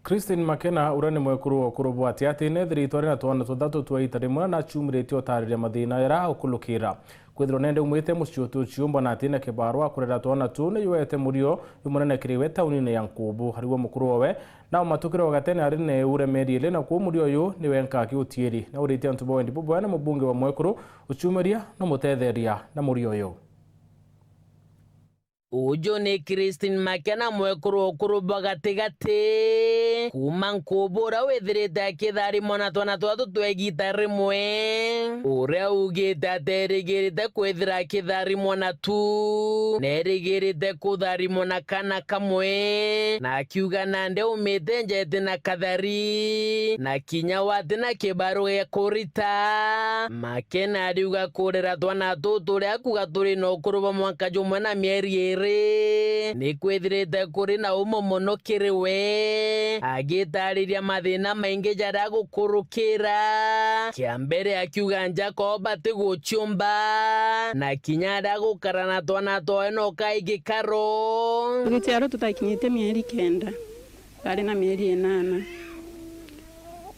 Christine Makena urani mwekuru wa kurubwati ati nethiri itwari na twana tuthatu twa ita rimwe na chumirite otariria mathina era ukulukira kwithirwo nende umwite mucio tuciumba na atina kibarua kurera twana tu ni yuete murio yumunene kiriwe taunini ya Nkubu hariwo mukuru wawe na matukiro gatene ari ne uremeri ile na ku murio yu ni wenka kiutieri na urite antubo wendi bubwa na mubunge wa mwekuru uchumeria no mutetheria na murio yu. Ujo ni Christine Makena mwekuru okuruba gatigati kuma Nkubu ura withirite kithari mona twana twatu twegita rimwe uria ugite aterigirite kwithira kithari mona tu nerigirite kuthari mona kana kamwe na akiuga nande umite njete na kathari na kinya wati na kibaru ya kurita. Makena ariuga kurera twana tutu ria kuga turi no kuruba mwaka jumwe na mieri ni kwithirite kuri na umo muno kiriwe agitariria mathina maingi jara gukurukira kia mbere akiuga njako bati guchumba na kinyara gukarana twana twae no kaigi karo gitiaro tutakinyite mieri 9 ari na mieri 8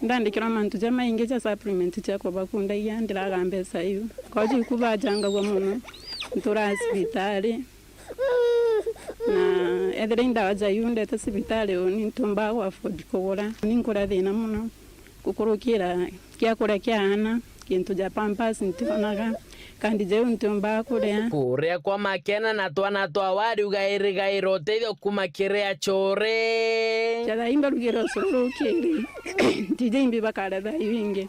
ndandikira mantu ja maingi ja supplement cha kwa bakunda yandira gambesa yu koji kubajanga gwa muno ntura hospitali na edrinda waja yunde ta sibitale oni ntumba wa fodi kobora ninkora thina muno kukurukira kia kura kia ana kintu ja pampas ntonaga kandi je ntumba kuria kwa Makena na twana twa wari ugairiga iroteithio kuma kiria chore jada imba rugiro surukiri tije imbi bakara da yinge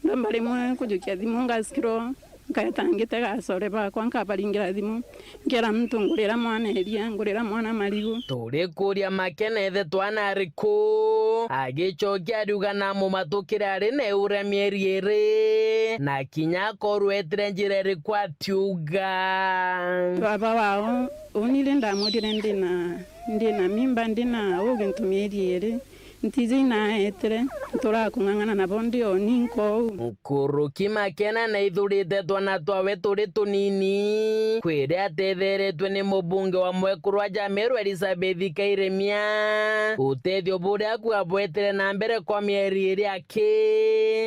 ndambare mwe kujukia dimunga skiro kayatangite gasore bakwa nkabaringira thimu ngera mtu ngurira mwana eria ngurira mwana marigo turi kuria Makena ethe twana ariku agichokia ariuga na mumatukira ari ne ura mieri iri na kinya korwetire njira iri kwatiuga baba wao unile ndamudire ndina mimba ndina ugintu mieri iri ntizi na etere tora kungangana na bondi oninko Nkuruki Makena na ithurite twana twawe turi tunini kwire atetheretwe ni mubunge wa mwekuru wa Jameru Elizabeth Kairemia utethio buria kwabwetere na mbere kwa mieri iri aki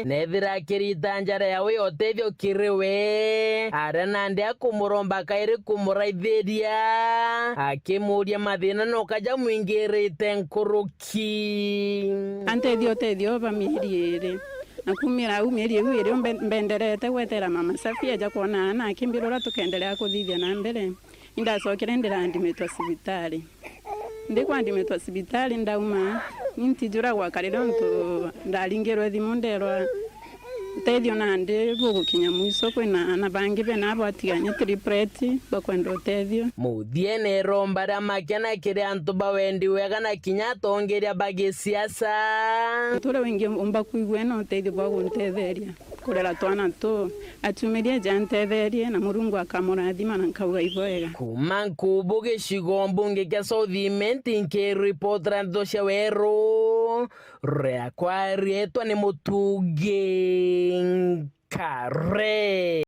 nethira kirita njara yawe utethio kiriwe arana ndia kumuromba kairi kumuraithiria akimuria mathina no kaja mwingirite Nkuruki tedio ba mieri nakumira mieri iri mbenderete wetera mama Safia ja kuona ana akimbirora tukendelea kuthithia na mbere indasokere ndira ndimetwa sibitali ndikwandimetwa sibitali ndauma nintijura gwa kariro ntu ndalingerwe thimunderwa tedio nande bugukinya mwiso kwina na bangi bena abatiganye tripleti bakwenda utedio muthie rombara Makena kiri antu bawendi wega na kinya tongeria bagi siasa tore wengi umba kuigwe no tedio baguntetheria kurera twana tu atumiria jantetherie na murungu akamurathima na nkauga ivoega kuma Nkubu gicigo mbunge kia Southiment nke report rando cia weru rea kwa rietwa ni mutugi kare.